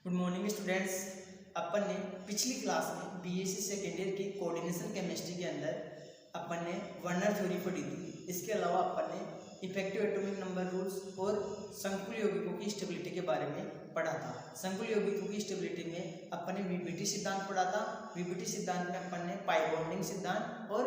Good morning students. अपन ने पिछली class में बीएससी सेकेंड ईयर की कोऑर्डिनेशन केमिस्ट्री के अंदर अपन ने वर्नर थ्योरी पढ़ी थी। इसके अलावा अपन ने इफेक्टिव एटॉमिक नंबर रूल्स और संकुल यौगिकों की स्टेबिलिटी के बारे में पढ़ा था। संकुल यौगिकों की स्टेबिलिटी में अपन ने वीबीटी सिद्धांत पढ़ा था। वीबीटी सिद्धांत में अपन ने पाई बॉन्डिंग सिद्धांत और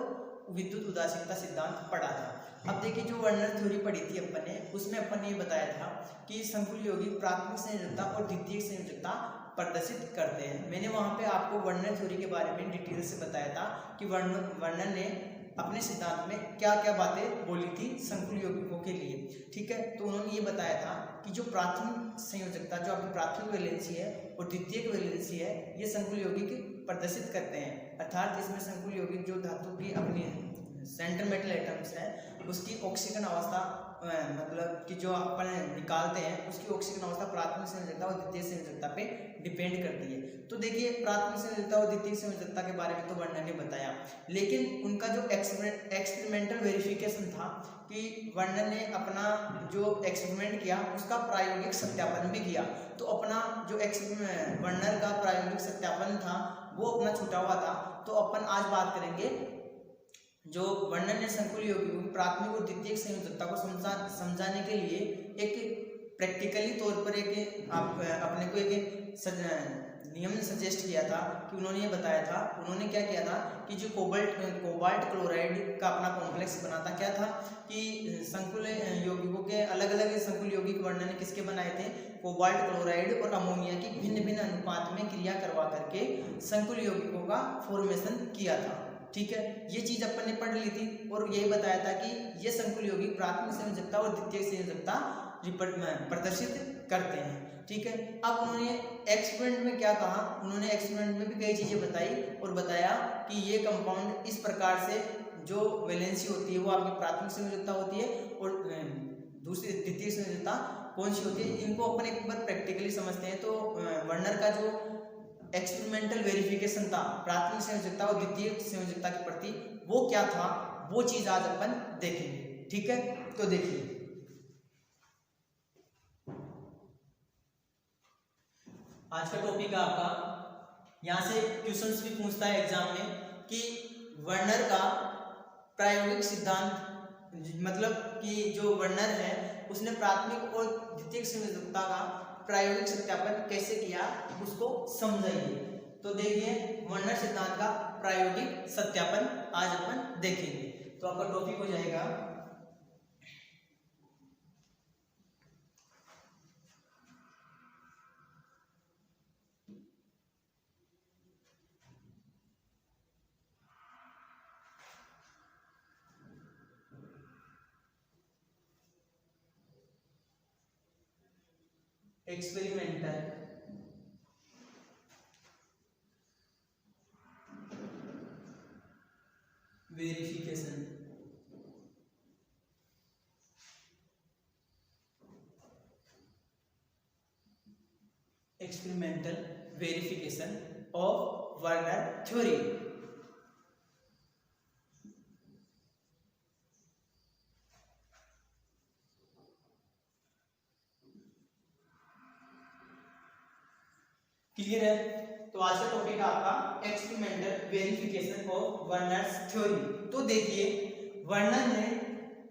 विद्युत उदासीनता सिद्धांत पढ़ा था। अब देखिए, जो वर्नर थ्योरी पढ़ी थी अपन ने, उसमें अपन ने ये बताया था कि संकुल यौगिक प्राथमिक संयोजकता और द्वितीयक संयोजकता प्रदर्शित करते हैं। मैंने वहां पे आपको वर्नर थ्योरी के बारे में डिटेल से बताया था कि वर्नर ने अपने सिद्धांत में क्या क्या बातें बोली थी संकुल यौगिकों के लिए। ठीक है, तो उन्होंने ये बताया था कि जो प्राथमिक संयोजकता, जो आपकी प्राथमिक वैलेंसी है और द्वितीयक वैलेंसी है, ये संकुल यौगिक प्रदर्शित करते हैं। अर्थात इसमें संकुल यौगिक जो धातु की अपनी सेंट्रल मेटल एटम्स है, उसकी ऑक्सीजन अवस्था मतलब कि जो अपन निकालते हैं, उसकी ऑक्सीजन अवस्था प्राथमिक संयोजकता और द्वितीय संयोजकता पे डिपेंड करती है। तो देखिए, प्राथमिक संयोजकता और द्वितीय संयोजकता के बारे में तो वर्णन ने बताया, लेकिन उनका जो एक्सपेरिमेंटल वेरिफिकेशन था कि वर्णन ने अपना जो एक्सपेरिमेंट किया उसका प्रायोगिक सत्यापन भी किया। तो अपना जो वर्णन का प्रायोगिक सत्यापन था वो अपना छूटा हुआ था। तो अपन आज बात करेंगे जो वर्णन ने संकुल यौगिकों की प्राथमिक और द्वितीयक संयोजकता को समझाने के लिए एक प्रैक्टिकली तौर पर एक अपने को एक नियम सजेस्ट किया था कि उन्होंने ये बताया था, उन्होंने क्या किया था कि जो कोबाल्ट क्लोराइड का अपना कॉम्प्लेक्स बना था, क्या था कि संकुल यौगिकों के अलग अलग संकुल यौगिक वर्णन ने किसके बनाए थे, कोबाल्ट क्लोराइड और अमोनिया की भिन्न भिन्न अनुपात में क्रिया करवा करके संकुल यौगिकों का फॉर्मेशन किया था। ठीक है, ये चीज अपन ने पढ़ ली थी और यही बताया था कि ये संकुल यौगिक प्राथमिक संयोजकता और द्वितीयक संयोजकता प्रदर्शित करते हैं। ठीक है, अब उन्होंने एक्सपेरिमेंट में क्या कहा, उन्होंने एक्सपेरिमेंट में भी कई चीजें बताई और बताया कि ये कंपाउंड इस प्रकार से जो वैलेंसी होती है वो आपकी प्राथमिक संयोजकता होती है और दूसरी द्वितीय संयोजकता कौन सी होती है, इनको अपन एक बार प्रैक्टिकली समझते हैं। तो वर्नर का जो एक्सपेरिमेंटल वेरिफिकेशन था प्राथमिक संयोजकता और द्वितीय संयोजकता के प्रति, वो क्या था, वो चीज आज अपन देखेंगे। ठीक है, तो देखिए, आज का टॉपिक है आपका, यहां से क्वेश्चंस भी पूछता है एग्जाम में कि वर्नर का प्रायोगिक सिद्धांत, मतलब कि जो वर्नर है उसने प्राथमिक और द्वितीयक संयोजकता का प्रायोगिक सत्यापन कैसे किया, उसको समझाइए। तो देखिए, वर्नर सिद्धांत का प्रायोगिक सत्यापन आज अपन देखेंगे। तो आपका टॉपिक हो जाएगा experimental verification. Experimental verification of Werner theory. Clear है? तो आज का टॉपिक है आपका experimental verification of Werner's theory. तो देखिए, वर्नर ने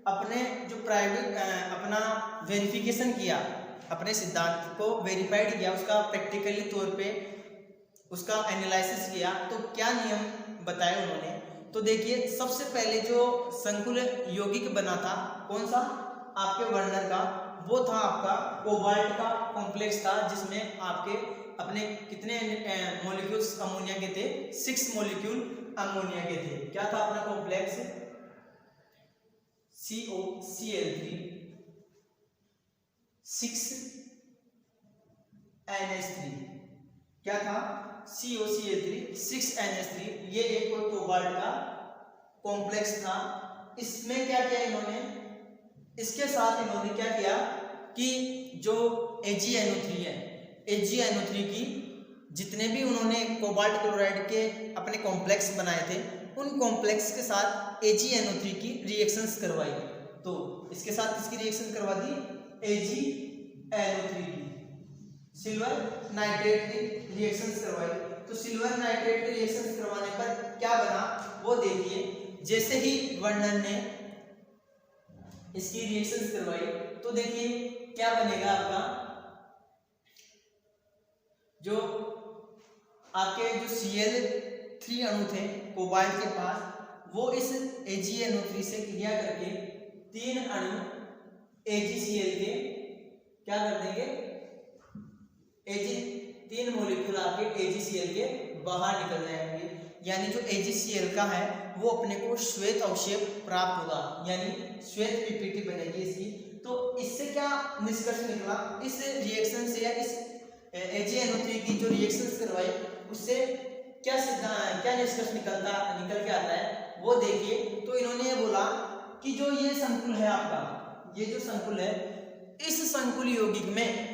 अपने जो प्रायोगिक अपना वेरिफिकेशन किया, अपने सिद्धांत को वेरीफाइड किया, उसका प्रैक्टिकली तौर पे उसका एनालिसिस किया, तो क्या नियम बताए उन्होंने। तो देखिए, सबसे पहले जो संकुल यौगिक बना था, कौन सा, आपके वर्नर का, वो था आपका कोबाल्ट का कॉम्प्लेक्स था, जिसमें आपके अपने कितने मॉलिक्यूल्स अमोनिया के थे, 6 मॉलिक्यूल अमोनिया के थे। क्या था अपना कॉम्प्लेक्स, COCl3 6NH3। क्या था, COCl3 6NH3। ये एक कोई कोबाल्ट का कॉम्प्लेक्स था। इसमें क्या किया इन्होंने, इसके साथ इन्होंने क्या किया कि जो AgNO3 है, AgNO3 की जितने भी उन्होंने कोबाल्ट क्लोराइड के अपने कॉम्प्लेक्स बनाए थे, उन कॉम्प्लेक्स के साथ AgNO3 की रिएक्शंस करवाई। तो इसके साथ किसकी रिएक्शन करवा दी, AgNO3 की। सिल्वर नाइट्रेट की रिएक्शंस करवाई। तो सिल्वर नाइट्रेट की रिएक्शंस करवाने पर क्या बना वो देखिए। जैसे ही वर्णन ने इसकी रिएक्शंस करवाई तो देखिए क्या बनेगा आपका, जो आपके जो Cl3 अणु थे कोबाल्ट के पास, वो इस AgNO3 से क्रिया करके 3 अणु AgCl के क्या कर देंगे, 3 मॉलिक्यूल आपके AgCl के बाहर निकल जाएंगे। यानी जो AgCl का है वो अपने को श्वेत अवक्षेप प्राप्त होगा, यानी श्वेत पीपीटी बनेगी इसकी। तो इससे क्या निष्कर्ष निकला इस रिएक्शन से, या इस AgNO3 की जो रिएक्शंस करवाई उससे क्या निष्कर्ष निकल के आता है वो देखिए। तो इन्होंने ये बोला कि जो ये संकुल है आपका, ये जो संकुल है, इस संकुल यौगिक में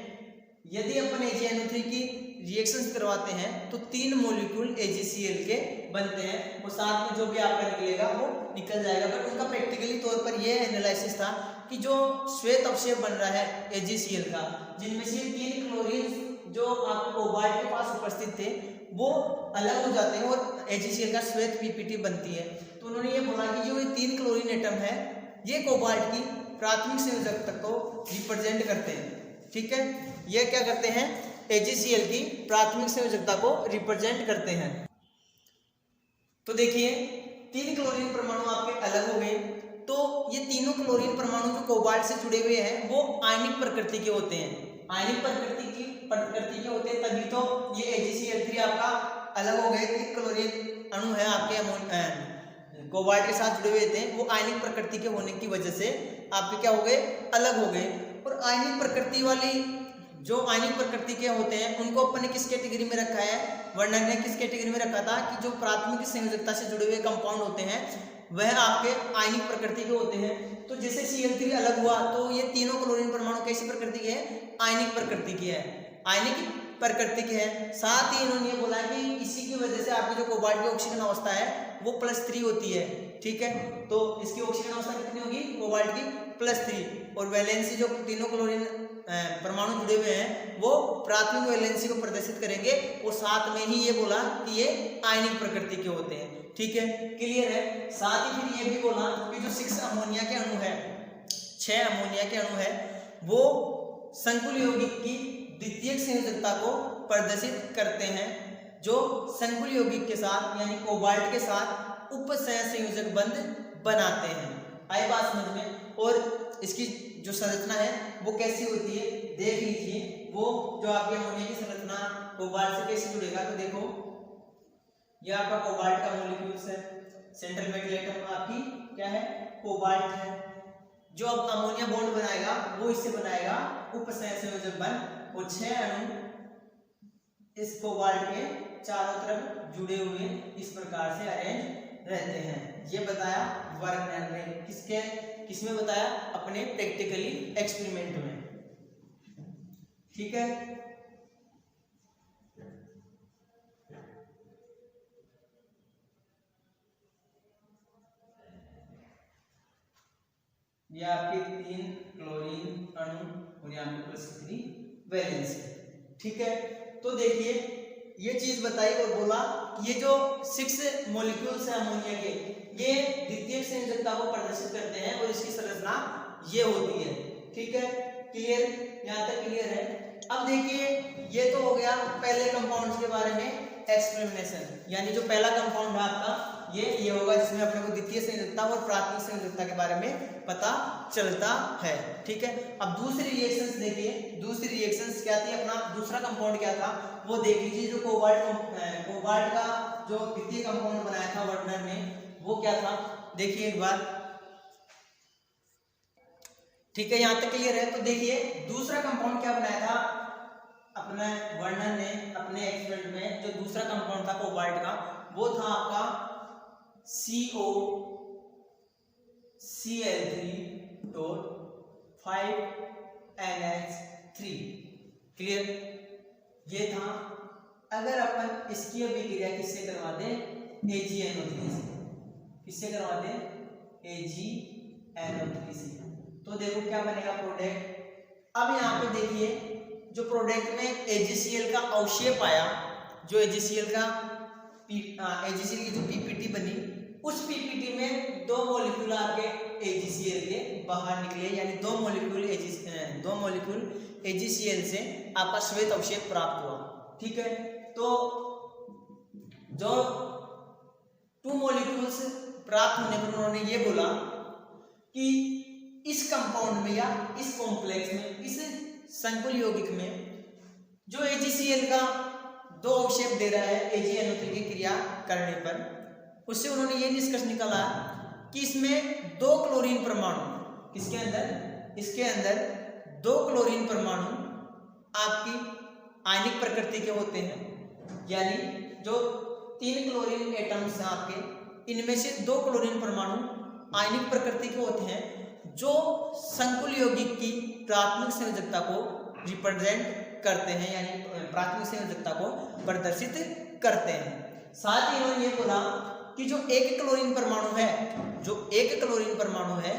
यदि अपन AgNO3 की रिएक्शंस करवाते हैं तो 3 मॉलिक्यूल AgCl के बनते हैं, और साथ में जो भी आपका निकलेगा वो निकल जाएगा। बट उनका प्रैक्टिकली तौर पर यह एनालिसिस था कि जो श्वेत अवक्षेप बन रहा है AgCl का, जिनमें से 3 क्लोरीन जो आपको कोबाल्ट के पास उपस्थित थे वो अलग हो जाते हैं और AgCl का श्वेत पीपीटी बनती है। तो उन्होंने ये बोला कि जो ये 3 क्लोरीन एटम है ये कोबाल्ट की प्राथमिक संयोजकता को रिप्रेजेंट करते हैं। ठीक है, ये क्या करते हैं, AgCl की प्राथमिक संयोजकता को रिप्रेजेंट करते हैं। तो देखिए 3 क्लोरीन परमाणु आपके अलग हो गए। तो ये तीनों क्लोरीन परमाणु जो कोबाल्ट से जुड़े हुए हैं वो आयनिक प्रकृति के होते हैं, आयनिक प्रकृति के होते हैं, तभी तो ये AgCl3 आपका अलग हो गए। 3 क्लोरीन अणु है आपके कोबाल्ट के साथ जुड़े हुए थे, वो आयनिक प्रकृति के होने की वजह से आपके क्या हो गए, अलग हो गए। और आयनिक प्रकृति वाली जो आयनिक प्रकृति के होते हैं उनको अपन ने किस कैटेगरी में रखा है, वर्णन ने किस कैटेगरी में रखा था कि जो प्राथमिक संयोजकता से जुड़े हुए कंपाउंड होते हैं वह आपके आयनिक प्रकृति के होते हैं। तो जैसे Cl3 अलग हुआ तो ये तीनों क्लोरीन परमाणु कैसी प्रकृति के हैं, आयनिक प्रकृति की है, आयनिक प्रकृति के है। साथ ही इन्होंने बोला कि इसी की वजह से आपकी जो कोबाल्ट की ऑक्सीजन अवस्था है वो +3 होती है। ठीक है, तो इसकी ऑक्सीजन अवस्था कितनी होगी कोबाल्ट की, +3। और वैलेंसी जो तीनों क्लोरीन परमाणु जुड़े हुए हैं वो प्राथमिक वैलेंसी को प्रदर्शित करेंगे, और साथ में ही ये बोला कि ये आयनिक प्रकृति के होते हैं। ठीक है, क्लियर है। साथ ही फिर ये भी बोला कि जो 6 अमोनिया के अणु है, 6 अमोनिया के अणु है वो संकुल यौगिक की द्वितीयक संयोजकता को प्रदर्शित करते हैं, जो संकुल यौगिक के साथ यानी कोबाल्ट के साथ उपसहसंयोजक बंध बनाते हैं। आई बात समझ में। और इसकी जो संरचना है वो कैसी होती है देख लीजिए। वो जो आपके अमोनिया की संरचना कोबाल्ट से कैसे जुड़ेगा, तो देखो ये आपका कोबाल्ट का मॉलिक्यूल्स है, सेंट्रल मेटल एटम आपकी क्या है, कोबाल्ट है। जो अब अमोनिया बॉन्ड बनाएगा वो इससे बनाएगा उपसहसंयोजक बंध, और 6 अणु इस कोबाल्ट के चारों तरफ जुड़े हुए इस प्रकार से अरेंज रहते हैं। ये बताया वर्णन ने, किसमें बताया, अपने प्रैक्टिकली एक्सपेरिमेंट में। ठीक है, ये आपके 3 क्लोरीन अणु और यहाँ पे +3 वैलेंसी। ठीक है, तो देखिए ये चीज बताई और बोला ये जो 6 मॉलिक्यूल्स हैं अमोनिया के, ये द्वितीयक संयोजकता को प्रदर्शित करते हैं और इसकी संरचना ये होती है। ठीक है, क्लियर, यहाँ तक क्लियर है। अब देखिए ये तो हो गया पहले कंपाउंड्स के बारे में एक्सप्लेनेशन, यानी जो पहला कंपाउंड है आपका ये होगा जिसमें अपने को द्वितीय संयोजकता और प्राथमिक संयोजकता के बारे में पता चलता है। ठीक है, अब दूसरी रिएक्शंस देखिए। दूसरी रिएक्शंस क्या थी, अपना दूसरा कंपाउंड क्या था वो देख लीजिए। जो कोबाल्ट का जो द्वितीय कंपाउंड बनाया था वर्णन ने वो क्या था देखिए एक बार। ठीक है, यहाँ तक क्लियर है। तो देखिए दूसरा कंपाउंड क्या बनाया था अपने वर्णन ने अपने एक्सपेरिमेंट में। जो दूसरा कंपाउंड था कोबाल्ट का वो था आपका COCl3.5NH3। क्लियर, ये था। अगर अपन इसकी अभिक्रिया किससे करवा दें, AgNO3 से, किससे करवा दें, AgNO3 से, तो देखो क्या बनेगा प्रोडक्ट। अब यहाँ पे देखिए जो प्रोडक्ट में AgCl का अवशेप आया, जो AgCl की जो पीपीटी बनी, उस पीपीटी में 2 मॉलिक्यूल आपके AgCl के बाहर निकले, यानी 2 मॉलिक्यूल AgCl से आपका श्वेत अवशेप प्राप्त हुआ। ठीक है, तो जो 2 मॉलिक्यूल्स प्राप्त होने पर उन्होंने ये बोला कि इस कंपाउंड में या इस कॉम्प्लेक्स में, इस संकुल यौगिक में जो AgCl का 2 अवशेप दे रहा है AgNO3 की क्रिया करने पर, उससे उन्होंने ये निष्कर्ष निकाला कि इसमें 2 क्लोरीन परमाणु, इसके अंदर 2 क्लोरीन परमाणु आपकी आयनिक प्रकृति के होते हैं, यानी जो 3 क्लोरीन एटम्स हैं आपके, इनमें से 2 क्लोरीन परमाणु आयनिक प्रकृति के होते हैं, जो संकुल यौगिक की प्राथमिक संयोजकता को रिप्रेजेंट करते हैं, यानी प्राथमिक संयोजकता को प्रदर्शित करते हैं। साथ ही उन्होंने ये बोला कि जो एक क्लोरीन परमाणु है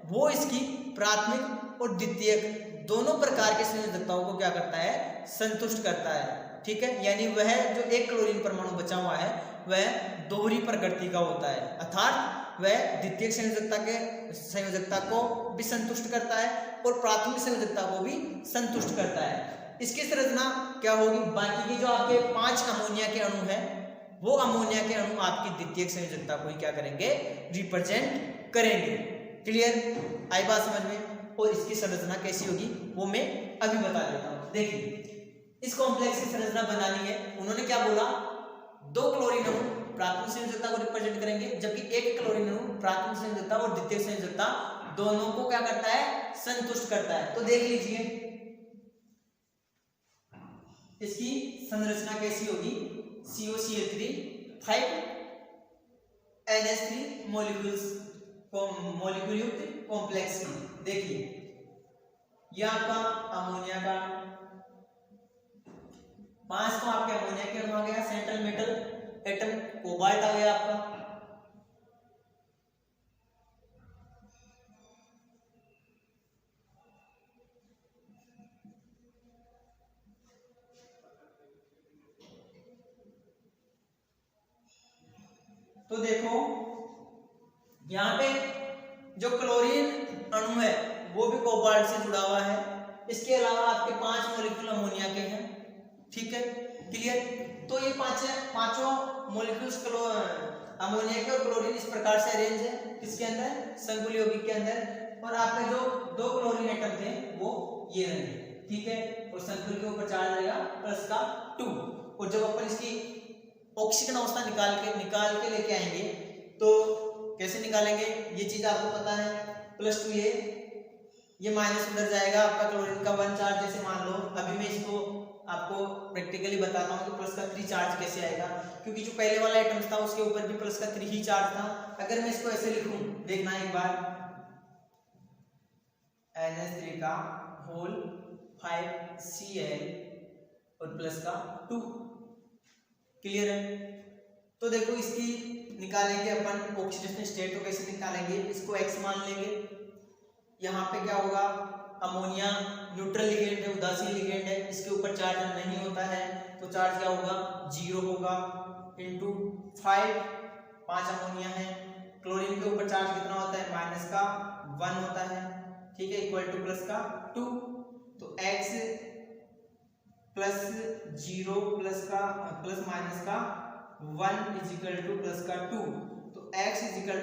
वो इसकी प्राथमिक और द्वितीयक दोनों प्रकार के संयोजकताओं को क्या करता है, संतुष्ट करता है। ठीक है, यानी वह जो एक क्लोरीन परमाणु बचा हुआ है वह दोहरी प्रकृति का होता है, अर्थात वह द्वितीयक संयोजकता को भी संतुष्ट करता है और प्राथमिक संयोजकता को भी संतुष्ट करता है। इसकी संरचना क्या होगी, बाकी की जो आपके 5 अमोनिया के अणु हैं, वो अमोनिया के अणु आपकी द्वितीयक संयोजकता को ही क्या करेंगे, रिप्रेजेंट करेंगे। क्लियर, आई बात समझ में? और इसकी संरचना कैसी होगी वो मैं अभी बता देता हूँ। देखिए, इस कॉम्प्लेक्स की संरचना बनानी है, उन्होंने क्या बोला, 2 क्लोरीन अणु प्राथमिक संयोजकता को रिप्रेजेंट करेंगे, जबकि एक क्लोरीन अणु प्राथमिक संयोजकता और द्वितीयक संयोजकता दोनों को क्या करता है, संतुष्ट करता है। तो देख लीजिए इसकी संरचना कैसी होगी, COCl3 5 NH3 मॉलिक्यूल युक्त कॉम्प्लेक्स की। देखिए ये आपका अमोनिया का 5 तो आपके अमोनिया के अणु आ गया, सेंट्रल मेटल एटम कोबाल्ट आ गया आपका, तो देखो यहाँ पे जो क्लोरीन अणु है वो भी कोबाल्ट से जुड़ा हुआ है, इसके अलावा आपके 5 मॉलिक्यूल अमोनिया के हैं। ठीक है, क्लियर। तो ये पांचों मॉलिक्यूल्स अमोनिया के और क्लोरीन इस प्रकार से अरेंज है, किसके अंदर, संकुल यौगिक के अंदर, और आपके जो 2 क्लोरीन एटम थे वो ये रहेंगे। ठीक है, और संकुल के ऊपर चार्ज रहेगा +2, और जब अपन इसकी ऑक्सीजन अवस्था निकाल के लेके आएंगे तो कैसे निकालेंगे, ये चीज आपको पता है, +2 ये माइनस उधर जाएगा, आपका क्लोरीन का 1 चार्ज, जैसे मान लो अभी मैं इसको आपको प्रैक्टिकली बताता हूँ कि +3 चार्ज कैसे आएगा, क्योंकि जो पहले वाला एटम था उसके ऊपर भी +3 ही चार्ज था। अगर मैं इसको ऐसे लिखूं, देखना एक बार, NH3 का होल 5Cl और +2, क्लियर है। तो देखो इसकी निकालेंगे अपन ऑक्सीडेशन स्टेट को, कैसे निकालेंगे, इसको X मान लेंगे। यहाँ पे क्या होगा, अमोनिया न्यूट्रल लिगेंड है, उदासीन लिगेंड है, इसके ऊपर चार्ज नहीं होता है, तो चार्ज क्या होगा, 0 होगा, इंटू 5 अमोनिया है, क्लोरीन के ऊपर चार्ज कितना होता है, -1 होता है। ठीक है, इक्वल टू +2, तो X +0 +-1 +2, तो X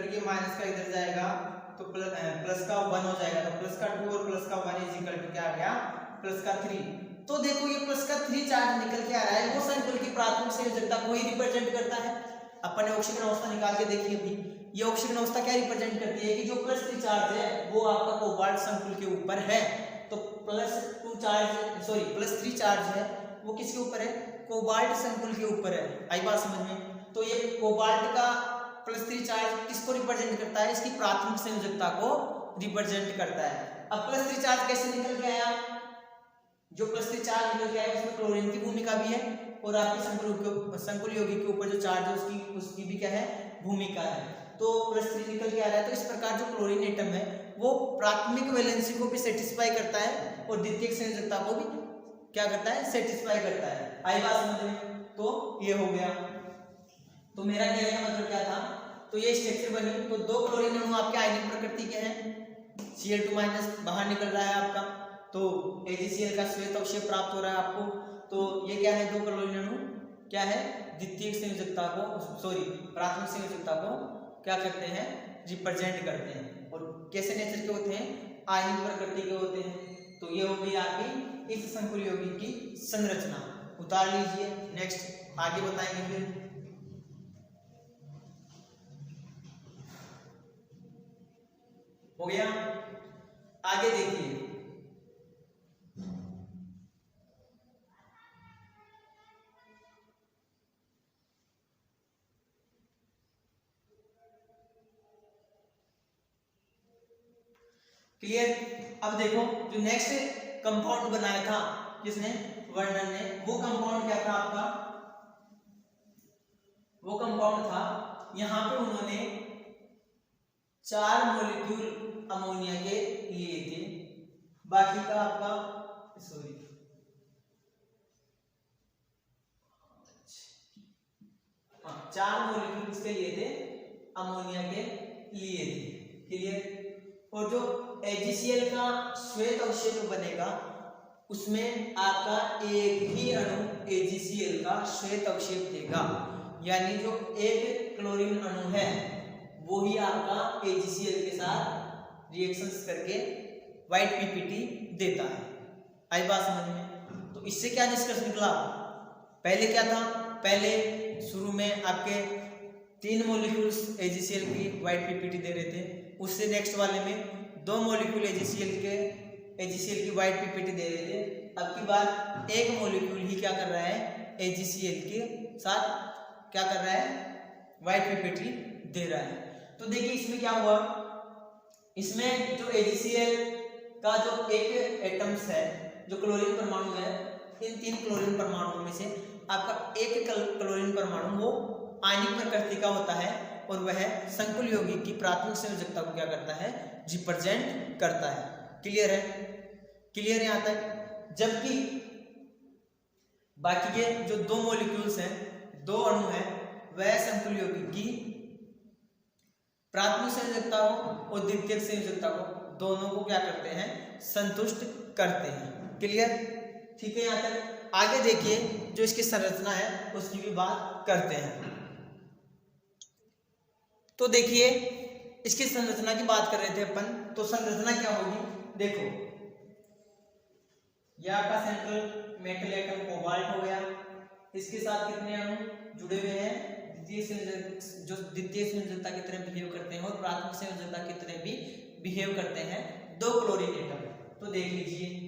ये माइनस का इधर जाएगा तो +1 हो जाएगा, तो +2 और +1 क्या आ गया, +3। तो देखो ये +3 चार्ज निकल के आ रहा है, वो संकुल की प्राथमिक संयोजकता को ही रिप्रेजेंट करता है। अपन ने ऑक्सीजन अवस्था निकाल के देखी अभी, ये ऑक्सीजन अवस्था क्या रिप्रेजेंट करती है कि जो +3 चार्ज है वो आपका कोबाल्ट संकुल के ऊपर है, तो +3 चार्ज है वो किसके ऊपर है, कोबाल्ट संकुल के ऊपर है। आई बात समझ में? तो ये कोबाल्ट का +3 चार्ज किसको रिप्रेजेंट करता है, इसकी प्राथमिक संयोजकता को रिप्रेजेंट करता है। अब +3 चार्ज कैसे निकल के आया, जो +3 चार्ज निकल के आया उसमें क्लोरीन की भूमिका भी है, और आपके संकुल यौगिक के ऊपर जो चार्ज है उसकी भी क्या है, भूमिका है। तो +3 निकल के आ रहा है, तो इस प्रकार जो क्लोरीन एटम है वो प्राथमिक वैलेंसी को भी सेटिस्फाई करता है और द्वितीयक संयोजकता को भी क्या करता है, सेटिस्फाई करता है। आई बात समझ में? तो ये हो गया। तो मेरा कहने का मतलब क्या था, तो ये स्ट्रक्चर बनी, तो दो क्लोरीन अणु आपके आयनिक प्रकृति के हैं, Cl2- बाहर निकल रहा है आपका, तो AgCl का श्वेत अवशेष प्राप्त हो रहा है आपको। तो ये क्या है, दो क्लोरीन अणु क्या है, द्वितीयक संयोजकता को, सॉरी प्राथमिक संयोजकता को क्या करते हैं, रिप्रेजेंट करते हैं। और कैसे नेचर के होते हैं, आयनिक प्रकृति के होते हैं। तो ये हो गई आपकी इस संकुल यौगिक की संरचना। उतार लीजिए, नेक्स्ट आगे बताएंगे फिर। हो गया, आगे देखिए। क्लियर? अब देखो, जो नेक्स्ट कंपाउंड बनाया था किसने, वर्णन ने, वो कंपाउंड क्या था आपका, वो कंपाउंड था, यहां पे उन्होंने 4 मॉलिक्यूल अमोनिया के लिए थे, बाकी का आपका, सॉरी हाँ, 4 मॉलिक्यूल किसके लिए थे, अमोनिया के लिए थे। क्लियर? और जो AgCl का श्वेत अवशेष बनेगा, उसमें आपका एक ही अणु AgCl का श्वेत अवशेष देगा, यानी जो एक क्लोरीन अणु है वो ही आपका AgCl के साथ रिएक्शंस करके व्हाइट पीपीटी देता है। आई बात समझ में? तो इससे क्या निष्कर्ष निकला, पहले क्या था, पहले शुरू में आपके 3 मॉलिक्यूल्स AgCl की व्हाइट पीपीटी दे रहे थे, उससे नेक्स्ट वाले में 2 मॉलिक्यूल AgCl की व्हाइट पीपीटी दे रहे थे। अब की बार एक मॉलिक्यूल ही क्या कर रहा है, AgCl के साथ क्या कर रहा है, व्हाइट पीपीटी दे रहा है। तो देखिए इसमें क्या हुआ, इसमें जो AgCl का जो एक एटम्स है, जो क्लोरीन परमाणु है, इन 3 क्लोरीन परमाणुओं में से आपका एक क्लोरीन परमाणु वो आयनिक प्रकृति का होता है, और वह संकुल यौगिक की प्राथमिक संयोजकता को क्या करता है, रिप्रेजेंट करता है। क्लियर है? क्लियर यहाँ तक? जबकि बाकी के जो 2 मॉलिक्यूल्स हैं, 2 अणु हैं, वह संकुल यौगिक की प्राथमिक संयोजकता को और द्वितीयक संयोजकता को, दोनों को क्या करते हैं, संतुष्ट करते हैं। क्लियर? ठीक है यहाँ तक? आगे देखिए, जो इसकी संरचना है उसकी भी बात करते हैं। तो देखिए, इसकी संरचना की बात कर रहे थे अपन, तो संरचना क्या होगी, देखो यह आपका सेंट्रल मेटल एटम कोबाल्ट हो गया, इसके साथ कितने अणु जुड़े हुए हैं, जो द्वितीय संयोजकता की तरह बिहेव करते हैं और प्राथमिक संयोजकता की तरह भी बिहेव करते हैं, 2 क्लोरीन एटम। तो देख लीजिए,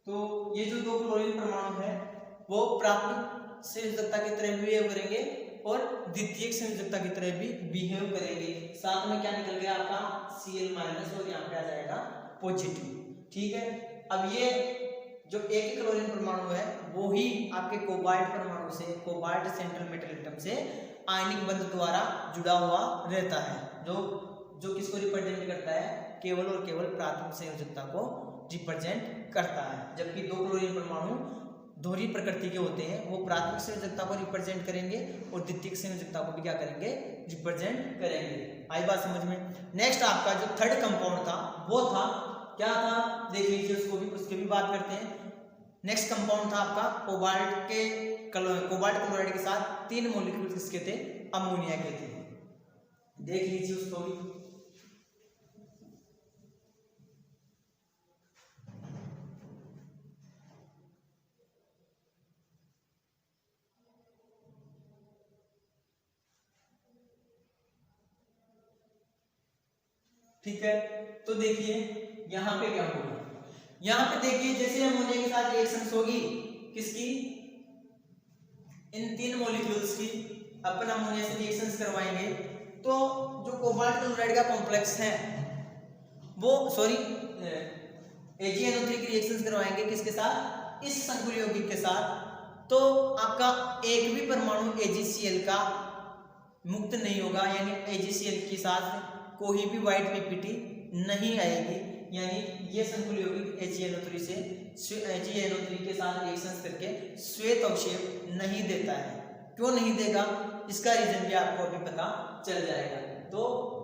तो ये जो 2 क्लोरीन परमाणु है वो प्राथमिक संयोजकता की तरह बिहेव करेंगे और द्वितीयक संयोजकता की तरह भी बिहेव करेंगे। साथ में क्या निकल गया आपका Cl- और यहाँ पे आ जाएगा पॉजिटिव। ठीक है, अब ये जो एक क्लोरीन परमाणु है वो ही आपके कोबाल्ट परमाणु से, कोबाल्ट सेंट्रल मेटल एटम से आयनिक बंध द्वारा जुड़ा हुआ रहता है, जो किसको रिप्रेजेंट करता है, केवल और केवल प्राथमिक संयोजकता को रिप्रेजेंट करता है। जबकि 2 क्लोरीन परमाणु दोहरी प्रकृति के होते हैं, वो प्राथमिक संयोजकता को रिप्रेजेंट करेंगे और द्वितीयक संयोजकता को भी क्या करेंगे, रिप्रेजेंट करेंगे। आई बात समझ में? नेक्स्ट आपका जो थर्ड कंपाउंड था वो था, क्या था, देख लीजिए, उसकी भी बात करते हैं। नेक्स्ट कंपाउंड था आपका कोबाल्ट क्लोराइड के साथ 3 मॉलिक्यूल किसके थे, अमोनिया के थे। देख लीजिए उसको भी। ठीक है, तो देखिए यहाँ पे क्या होगा, यहाँ पे देखिए जैसे अमोनिया के साथ रिएक्शंस होगी किसकी, इन 3 मॉलिक्यूल्स की अपन अमोनिया से रिएक्शंस करवाएंगे तो जो कोबाल्ट क्लोराइड का कॉम्प्लेक्स है वो AgNO3 की रिएक्शंस करवाएंगे किसके साथ, इस संकुल यौगिक के साथ, तो आपका एक भी परमाणु AgCl का मुक्त नहीं होगा, यानी AgCl के साथ कोई भी व्हाइट पीपीटी नहीं आएगी, यानी ये संकुल यौगिक AgNO3 के साथ रिएक्शंस करके श्वेत अवक्षेप नहीं देता है। क्यों नहीं देगा, इसका रीजन भी आपको अभी पता चल जाएगा। तो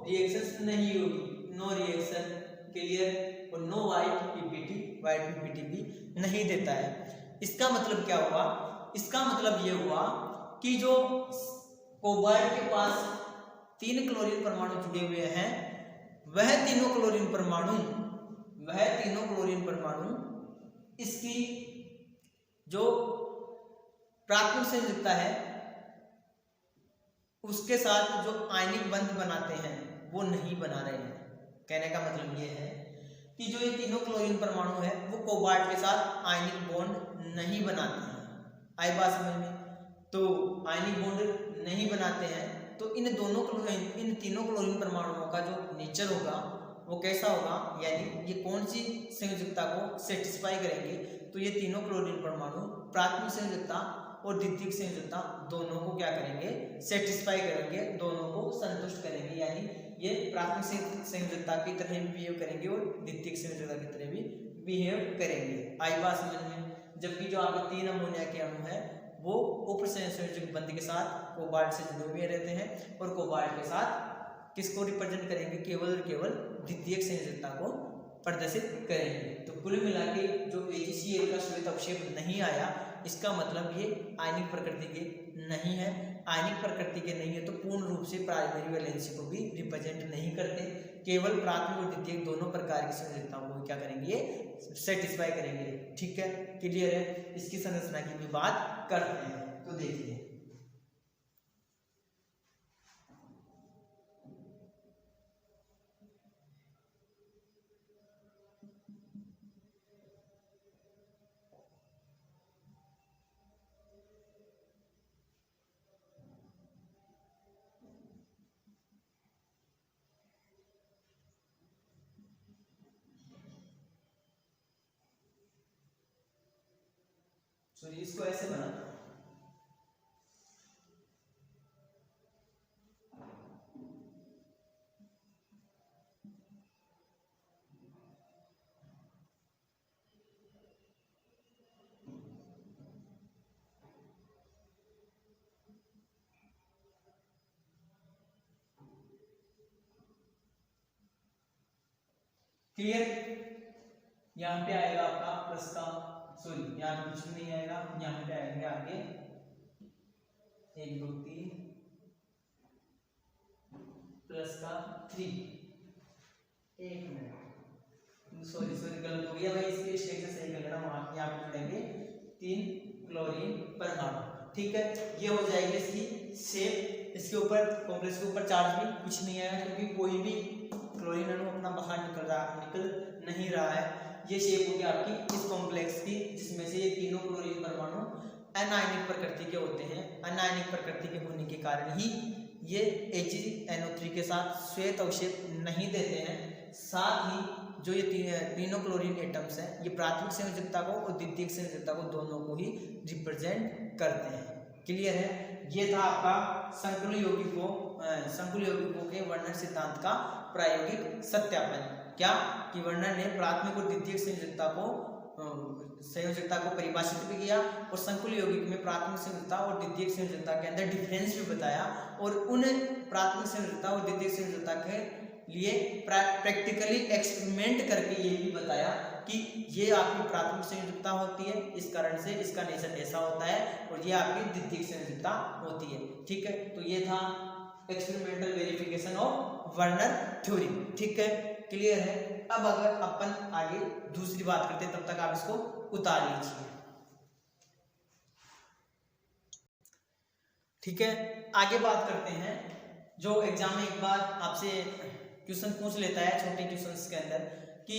रिएक्शंस नहीं होगी, नो रिएक्शन, क्लियर, और नो व्हाइट पीपीटी भी नहीं देता है। इसका मतलब क्या हुआ, इसका मतलब ये हुआ कि जो कोबाल्ट के पास 3 क्लोरीन परमाणु जुड़े हुए हैं, वह तीनों क्लोरीन परमाणु इसकी जो प्राथमिक संयोजकता है उसके साथ जो आयनिक बंध बनाते हैं वो नहीं बना रहे हैं। कहने का मतलब ये है कि जो ये तीनों क्लोरीन परमाणु है वो कोबाल्ट के साथ आयनिक बॉन्ड नहीं बनाते हैं। आई बात समझ में, तो आयनिक बॉन्ड नहीं बनाते हैं तो इन तीनों क्लोरीन परमाणुओं का जो नेचर होगा वो कैसा होगा, यानी ये कौन सी संयोजकता को सेटिस्फाई करेंगे, तो ये तीनों क्लोरीन परमाणु प्राथमिक संयोजकता और द्वितीयक संयोजकता दोनों को क्या करेंगे, सेटिस्फाई करेंगे, दोनों को संतुष्ट करेंगे, यानी ये प्राथमिक संयोजकता की तरह भी बिहेव करेंगे और द्वितीयक संयोजकता की तरह भी बिहेव करेंगे। आई बात समझ में। जबकि जो आपके 3 अमोनिया के अणु है वो उप संयोजक बंध के साथ कोबाल्ट से जुड़े हुए रहते हैं और कोबाल्ट के साथ किसको रिप्रेजेंट करेंगे, केवल और केवल द्वितीयक संयोजकता को प्रदर्शित करेंगे। तो कुल मिला के जो AgCl का श्वेत अवक्षेप नहीं आया, इसका मतलब ये आयनिक प्रकृति के नहीं है। आयनिक प्रकृति के नहीं है तो पूर्ण रूप से प्राइमरी वैलेंसी को भी रिप्रेजेंट नहीं करते, केवल प्राथमिक और द्वितीयक दोनों प्रकार की संयोजकताओं को क्या करेंगे, सेटिस्फाई करेंगे। ठीक है, क्लियर है। इसकी संरचना की भी बात करते हैं, तो देखिए इसको ऐसे बना, क्लियर। यहाँ पे आएगा आपका प्लस का, यहाँ पे कुछ नहीं आएगा, यहाँ पे आएंगे आगे 1 2 3 प्लस का 3। 1 मिनट, सॉरी गलत हो गया भाई, इसके स्टेज से सही कर लेना। वहां यहाँ पे जुड़ेंगे 3 क्लोरीन परमाणु। ठीक है, ये हो जाएगी इसकी शेप। इसके ऊपर कॉम्प्लेक्स के ऊपर चार्ज भी कुछ नहीं आया, क्योंकि कोई भी क्लोरीन अणु अपना बाहर निकल नहीं रहा है। ये शेप होगी आपकी इस कॉम्प्लेक्स की, जिसमें से ये तीनों क्लोरीन परमाणु अनायनिक प्रकृति के होते हैं। अनायनिक प्रकृति के होने के कारण ही ये AgNO3 के साथ श्वेत अवक्षेप नहीं देते हैं। साथ ही जो ये तीनों क्लोरीन एटम्स हैं ये प्राथमिक संयोजकता को और द्वितीयक संयोजकता को दोनों को ही रिप्रेजेंट करते हैं। क्लियर है। ये था आपका संकुल यौगिकों के वर्णन सिद्धांत का प्रायोगिक सत्यापन। क्या कि वर्णन ने प्राथमिक और द्वितीयक संयोजकता को परिभाषित भी किया और संकुल यौगिक में प्राथमिक संयोजकता और द्वितीयक संयोजकता के अंदर डिफरेंस भी बताया, और उन प्राथमिक संयोजकता और द्वितीयक संयोजकता के लिए प्रैक्टिकली एक्सपेरिमेंट करके ये भी बताया कि ये आपकी प्राथमिक संयोजकता होती है, इस कारण से इसका नेचर ऐसा होता है, और ये आपकी द्वितीयक संयोजकता होती है। ठीक है, तो ये था experimental verification of Werner theory. ठीक है, क्लियर है। अब अगर अपन आगे दूसरी बात करते हैं, तब तक आप इसको उतार लीजिए। ठीक है, आगे बात करते हैं। जो एग्जाम में एक बार आपसे क्वेश्चन पूछ लेता है छोटे क्वेश्चंस के अंदर कि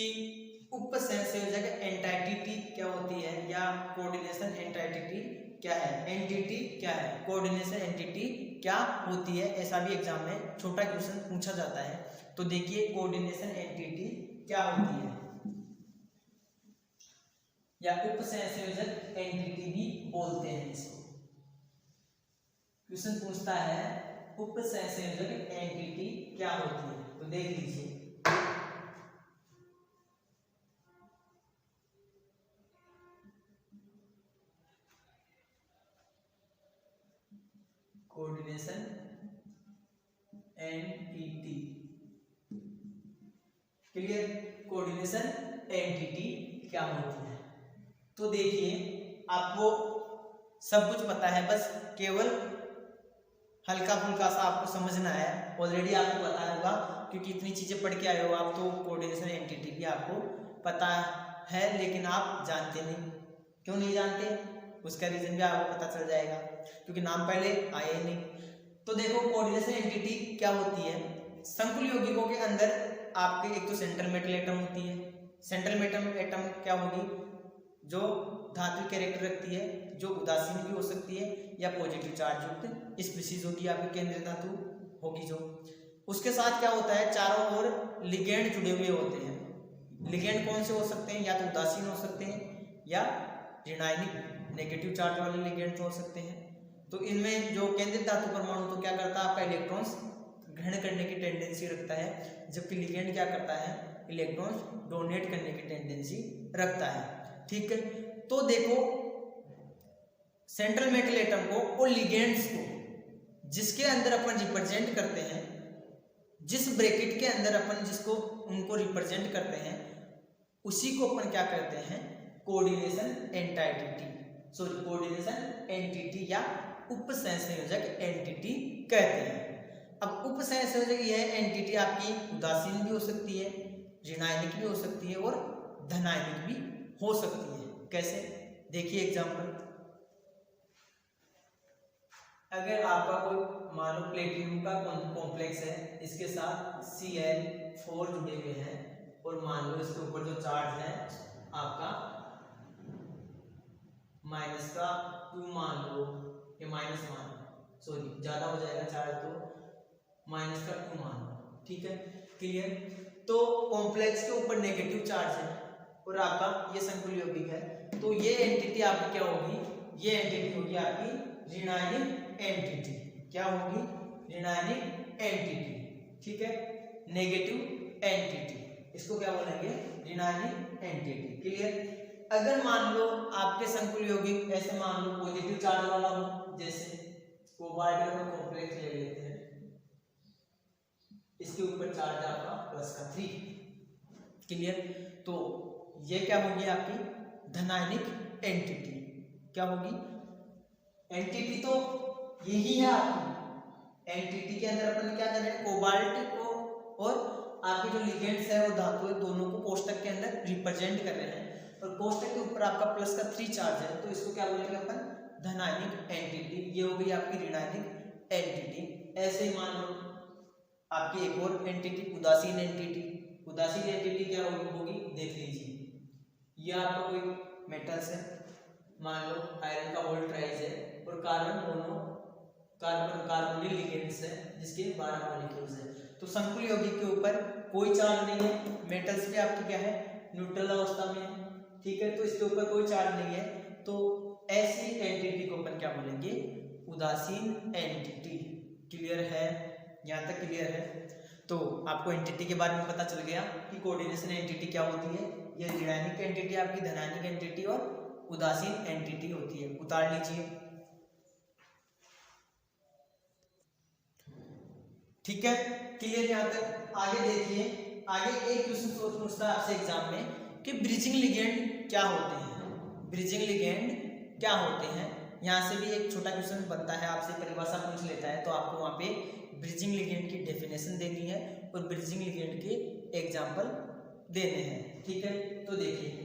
उपसंयोजक एंटिटी क्या होती है, या कोऑर्डिनेशन एंटिटी क्या है, एंटिटी क्या है, कोऑर्डिनेशन एंटिटी क्या होती है, ऐसा भी एग्जाम में छोटा क्वेश्चन पूछा जाता है। तो देखिए कोऑर्डिनेशन एंटिटी क्या होती है, या उपसंयोजक एंटिटी भी बोलते हैं इसको। क्वेश्चन पूछता है उपसंयोजक एंटिटी क्या होती है, तो देख लीजिए coordination entity, clear, coordination entity क्या होती है। तो देखिए आपको सब कुछ पता है, बस केवल हल्का फुल्का सा आपको समझना है। ऑलरेडी आपको पता होगा क्योंकि इतनी चीजें पढ़ के आए हो आप, तो कोऑर्डिनेशन एंटिटी की आपको पता है, लेकिन आप जानते नहीं। क्यों नहीं जानते, उसका रीजन भी आपको पता चल जाएगा, क्योंकि नाम पहले आया ही नहीं। तो देखो कोऑर्डिनेशन एंटिटी क्या होती है, संकुल यौगिकों के अंदर आपके एक तो सेंट्रल मेटल एटम होती है। सेंट्रल मेटल एटम क्या होगी, जो धात्विक कैरेक्टर रखती है, जो उदासीन भी हो सकती है या पॉजिटिव चार्ज युक्त स्पीशीज होगी, आपकी केंद्रीय धातु होगी जो। उसके साथ क्या होता है, चारों ओर लिगेंड जुड़े हुए होते हैं। लिगेंड कौन से हो सकते हैं, या तो उदासीन हो सकते हैं या ऋणायनिक नेगेटिव चार्ज वाले लिगेंड हो सकते हैं। तो इनमें जो केंद्रीय धातु परमाणु तो क्या करता है, आपका इलेक्ट्रॉन्स ग्रहण करने की टेंडेंसी रखता है, जबकि लिगेंड क्या करता है, इलेक्ट्रॉन्स डोनेट करने की टेंडेंसी रखता है। ठीक है, तो देखो सेंट्रल मेटल एटम को और लिगेंड्स को जिसके अंदर अपन रिप्रेजेंट करते हैं, जिस ब्रैकेट के अंदर अपन जिसको उनको रिप्रेजेंट करते हैं, उसी को अपन क्या करते हैं, coordination entity, sorry coordination entity या उपसंयोजक एंटिटी कहते हैं। अब उपसंयोजक यह एंटिटी आपकी उदासीन भी हो सकती है, ऋणायनिक भी हो सकती है और धनायनिक भी हो सकती है। कैसे, देखिए एग्जांपल, अगर आपका कोई मान लो प्लेटिनम का कॉम्प्लेक्स है, इसके साथ Cl4 जुड़े हुए हैं, और मान लो इसके ऊपर जो चार्ज है आपका माइनस का 2 मान लो, ये माइनस मान लो, सॉरी ज्यादा हो जाएगा चार्ज, तो माइनस का 2 मान लो। ठीक है, क्लियर। तो कॉम्प्लेक्स के ऊपर नेगेटिव चार्ज है और आपका ये संकुल यौगिक है, तो ये एंटिटी आपकी क्या होगी, ये एंटिटी होगी आपकी ऋणायनिक एंटिटी। क्या होगी, ऋणायनिक एंटिटी। ठीक है, नेगेटिव एंटिटी, इसको क्या बोलेंगे, ऋणायनिक एंटिटी। क्लियर। अगर मान लो आपके संकुल यौगिक ऐसे मान लो पॉजिटिव चार्ज वाला हो, जैसे कोबाल्ट का कॉम्प्लेक्स ले लेते हैं, इसके ऊपर चार्ज आपका प्लस का 3। क्लियर। तो ये क्या होगी आपकी धनायनिक एंटिटी। क्या होगी, एंटिटी तो यही है आपकी। एंटिटी के अंदर अपन क्या कर रहे हैं, कोबाल्ट को और आपके जो लिगेंड्स है वो धातु है, दोनों को कोष्टक के अंदर रिप्रेजेंट कर रहे हैं, और कोष्टक के ऊपर आपका प्लस का 3 चार्ज है, तो इसको क्या बोलेंगे अपन, धनायनिक एंटिटी। ये हो गई आपकी ऋणायनिक एंटिटी। ऐसे ही मान लो आपकी एक और एंटिटी उदासीन एंटिटी। उदासीन एंटिटी क्या होगी, देख लीजिए, ये आपका कोई मेटल्स है, मान लो आयरन का वोल्ट राइज है और कार्बन दोनों कार्बोनिल लिगेंड्स है जिसके 12 मॉलिक्यूल्स है, तो संकुल यौगिक के ऊपर कोई चार्ज नहीं है, मेटल्स पे आपकी क्या है, न्यूट्रल अवस्था में है। ठीक है, तो इसके ऊपर कोई चार्ज नहीं है, तो ऐसी एंटिटी को अपन क्या बोलेंगे, उदासीन एंटिटी। क्लियर है, यहाँ तक क्लियर है। तो आपको एंटिटी के बारे में पता चल गया कि कोऑर्डिनेशन एंटिटी क्या होती है। ये ऋणायनिक एंटिटी आपकी, धनायनिक एंटिटी और उदासीन एंटिटी होती है। उतार लीजिए। ठीक है, क्लियर यहाँ तक। आगे देखिए, आगे एक क्वेश्चन पूछता है आपसे एग्जाम में कि ब्रिजिंग लिगेंड क्या होते हैं। ब्रिजिंग लिगेंड क्या होते हैं, यहाँ से भी एक छोटा क्वेश्चन बनता है, आपसे परिभाषा पूछ लेता है, तो आपको वहाँ पे ब्रिजिंग लिगेंड की डेफिनेशन देनी है और ब्रिजिंग लिगेंड के एग्जाम्पल देने हैं। ठीक है, तो देखिए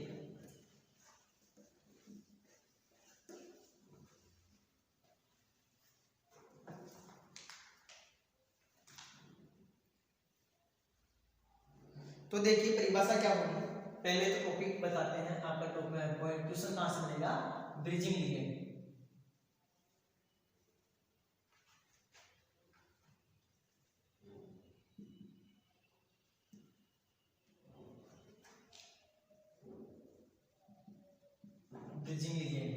परिभाषा क्या होगी, पहले तो टॉपिक बताते हैं आपका टॉपिक क्वेश्चन कहां से बनेगा, ब्रिजिंग लिगेंड। ब्रिजिंग लिगेंड,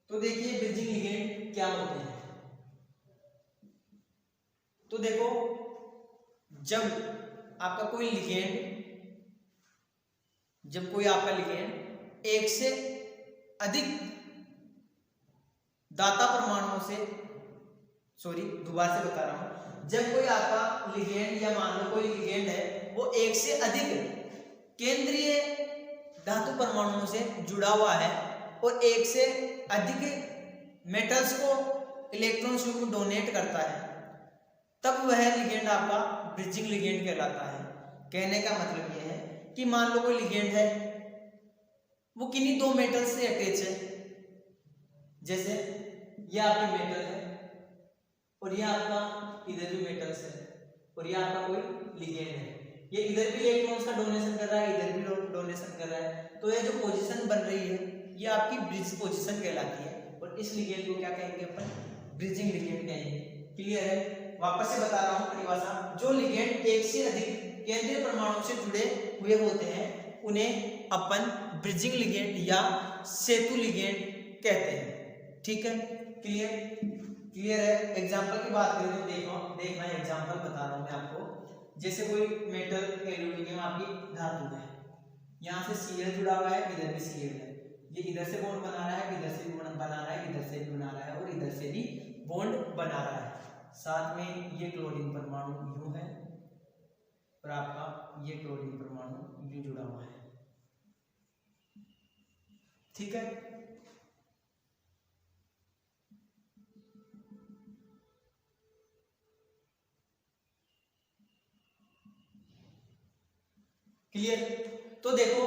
तो देखिए ब्रिजिंग लिगेंड क्या होते हैं। तो देखो जब आपका कोई लिगेंड एक से अधिक दाता परमाणुओं से, दोबारा से बता रहा हूं, जब कोई आपका लिगेंड या मान लो कोई लिगेंड है वो एक से अधिक केंद्रीय धातु परमाणुओं से जुड़ा हुआ है और एक से अधिक मेटल्स को इलेक्ट्रॉन्स को डोनेट करता है, तब वह लिगेंड आपका ब्रिजिंग लिगेंड कहलाता है। कहने का मतलब यह है कि मान लो कोई लिगेंड है वो किन्हीं दो मेटल से अटैच है, जैसे यह आपके मेटल है और यह आपका इधर भी मेटल्स है और यह आपका कोई लिगेंड है, ये इधर भी इलेक्ट्रॉन्स का डोनेशन कर रहा है, इधर भी डोनेशन कर रहा है, तो ये जो पोजीशन बन रही है ये आपकी ब्रिज पोजीशन कहलाती है और इस लिगेंड को क्या कहेंगे अपन, ब्रिजिंग लिगेंड कहेंगे। क्लियर है? वापस से बता रहा हूं परिभाषा, जो लिगेंड एक से अधिक केंद्रीय परमाणु से जुड़े हुए होते हैं उन्हें अपन ब्रिजिंग लिगेंड या सेतु लिगेंड कहते हैं। ठीक है, क्लियर है? एग्जांपल की बात करें तो देखना एग्जांपल बता रहा हूं मैं आपको। जैसे कोई मेटल एल्यूमिनियम आपकी धातु है, यहाँ से Cl जुड़ा हुआ है, इधर भी Cl है, ये इधर से बॉन्ड बना रहा है, इधर से भी बॉन्ड बना रहा है, इधर से भी बना रहा है और इधर से भी बॉन्ड बना रहा है, साथ में ये क्लोरीन परमाणु यूं है और आपका ये क्लोरीन परमाणु यूं जुड़ा हुआ है। ठीक है, क्लियर? तो देखो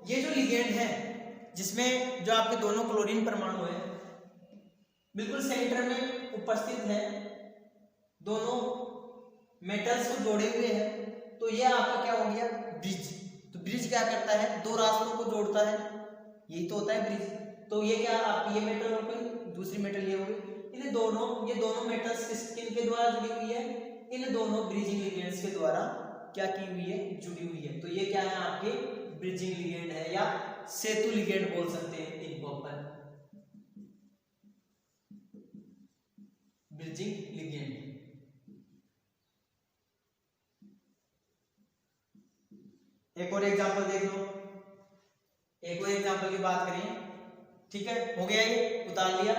ये जो लिगेंड है जिसमें जो आपके दोनों क्लोरीन परमाणु है बिल्कुल सेंटर में उपस्थित है, दोनों मेटल्स को जोड़े हुए हैं, तो ये आपका क्या हो गया, ब्रिज। तो ब्रिज क्या करता है, दो रास्तों को जोड़ता है, यही तो होता है ब्रिज। तो ये क्या आपकी ये मेटल हो गई, दूसरी मेटल ये हो गई, ये दोनों मेटल्स किनके द्वारा जुड़ी हुई है, इन दोनों ब्रिजिंग लिगेंड्स के द्वारा क्या की हुई है, जुड़ी हुई है। तो ये क्या है आपके ब्रिजिंग लिगेंड है या सेतु लिगेंड बोल सकते हैं इनको अपन, ब्रिजिंग लिगेंड। एक और एग्जांपल देख लो, एक और एग्जांपल की बात करें। ठीक है, हो गया ये, उतार लिया।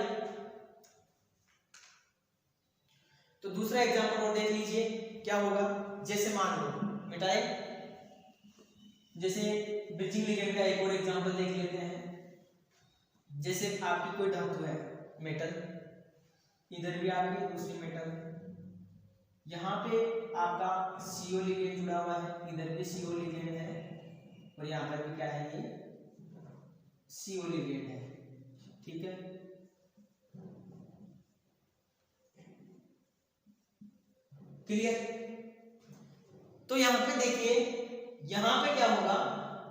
तो दूसरा एग्जांपल और देख लीजिए क्या होगा। जैसे मान लो मिटाए, जैसे ब्रिजिंग लिगेंड का एक और एग्जांपल देख लेते हैं। जैसे आपकी कोई धातु है मेटल, इधर भी आपकी दूसरी मेटल, यहाँ पे आपका CO लिगेंड जुड़ा हुआ है, इधर भी CO लिगेंड है और यहाँ पर भी क्या है, ये CO लिगेंड है। ठीक है, क्लियर? तो यहाँ पे देखिए, यहाँ पे क्या होगा,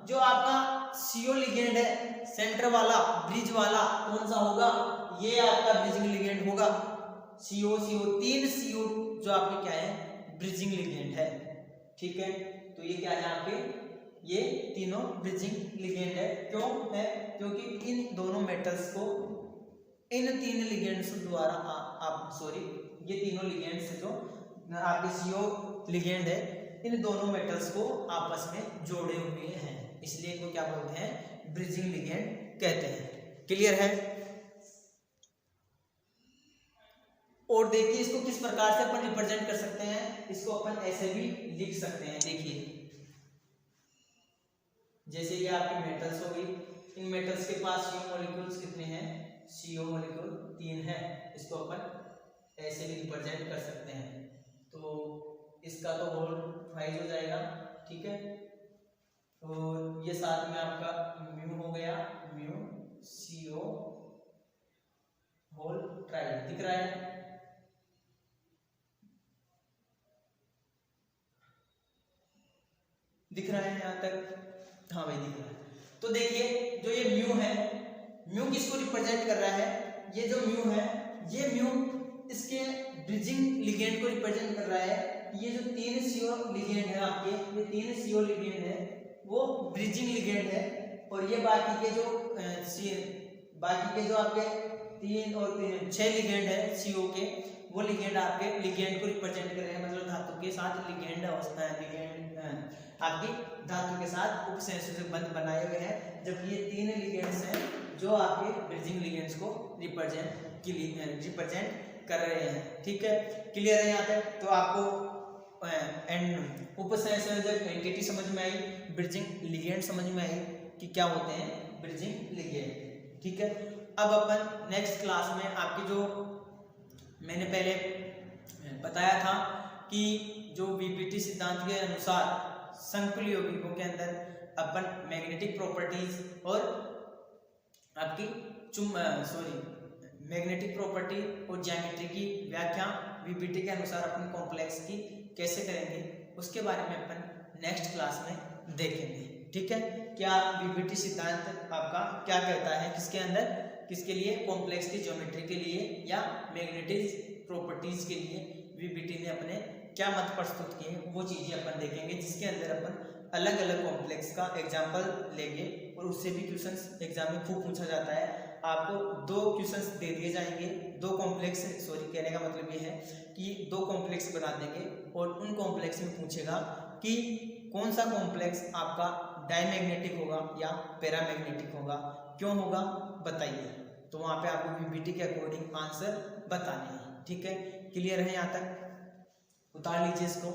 जो आपका CO लिगेंड है सेंटर वाला ब्रिज वाला कौन सा होगा, ये आपका ब्रिजिंग लिगेंड होगा। CO तीन CO जो आपके क्या है, ब्रिजिंग लिगेंड है। ठीक है, तो ये क्या है आपके, ये तीनों ब्रिजिंग लिगेंड है। क्यों है, क्योंकि इन दोनों मेटल्स को इन तीन लिगेंड्स द्वारा ये तीनों लिगेंड्स जो आपके CO लिगेंड है इन दोनों मेटल्स को आपस में जोड़े हुए हैं, इसलिए इनको क्या बोलते हैं, ब्रिजिंग लिगेंड कहते हैं। क्लियर है? और देखिए इसको किस प्रकार से अपन रिप्रेजेंट कर सकते हैं, इसको अपन ऐसे भी लिख सकते हैं। देखिए जैसे ये आपकी मेटल्स हो गई, इन मेटल्स के पास CO मॉलिक्यूल्स कितने हैं, CO मॉलिक्यूल 3 है, इसको अपन ऐसे भी रिप्रेजेंट कर सकते हैं। तो इसका तो होल 5 हो जाएगा। ठीक है, और ये साथ में आपका म्यू हो गया, म्यू CO होल ट्राई, दिख रहा है? दिख रहा है यहाँ तक? हाँ भाई दिख रहा है। तो देखिए जो ये म्यू है, म्यू किसको रिप्रेजेंट कर रहा है? ये जो म्यू है, ये म्यू इसके ब्रिजिंग लिगेंड को रिप्रेजेंट कर रहा है। ये जो 3 CO लिगेंड है आपके, ये 3 CO लिगेंड है वो ब्रिजिंग लिगेंड है। और ये बाकी के जो आपके 3 और 6 लिगेंड है CO के, वो लिगेंड आपके लिगेंड को रिप्रेजेंट कर रहे हैं, मतलब धातु के साथ लिगेंड अवस्था है, लिगेंड आपकी धातु के साथ उपसंयोजक बंध बनाए हुए हैं, जबकि ये 3 लिगेंड्स हैं जो आपके ब्रिजिंग लिगेंड्स को रिप्रेजेंट कर रहे हैं। ठीक है, क्लियर है यहाँ तक? तो आपको उपसंयोजक एंटिटी समझ में आई, ब्रिजिंग लिगेंड समझ में आई कि क्या होते हैं ब्रिजिंग लिगेंड। ठीक है, अब अपन नेक्स्ट क्लास में आपकी जो मैंने पहले बताया था कि जो वीबीटी सिद्धांत के अनुसार संकुल यौगिकों के अंदर अपन मैग्नेटिक प्रॉपर्टीज और आपकी मैग्नेटिक प्रॉपर्टी और ज्यामिति की व्याख्या वीबीटी के अनुसार अपन कॉम्प्लेक्स की कैसे करेंगे, उसके बारे में अपन नेक्स्ट क्लास में देखेंगे। ठीक है, क्या वीबीटी सिद्धांत आपका क्या कहता है, किसके अंदर, किसके लिए, कॉम्प्लेक्स की ज्योमेट्री के लिए या मैग्नेटिक प्रॉपर्टीज के लिए वीबीटी ने अपने क्या मत प्रस्तुत किए, वो चीजें अपन देखेंगे, जिसके अंदर अपन अलग अलग कॉम्प्लेक्स का एग्जाम्पल लेंगे और उससे भी क्वेश्चंस एग्जाम में खूब पूछा जाता है। आपको 2 क्वेश्चंस दे दिए जाएंगे, 2 कॉम्प्लेक्स, सॉरी कहने का मतलब ये है कि 2 कॉम्प्लेक्स बना देंगे और उन कॉम्प्लेक्स में पूछेगा कि कौन सा कॉम्प्लेक्स आपका डायमैग्नेटिक होगा या पैरामैग्नेटिक होगा, क्यों होगा बताइए। तो वहां पे आपको वीबीटी के अकॉर्डिंग आंसर बताने हैं। ठीक है, क्लियर है यहाँ तक? उतार लीजिए इसको।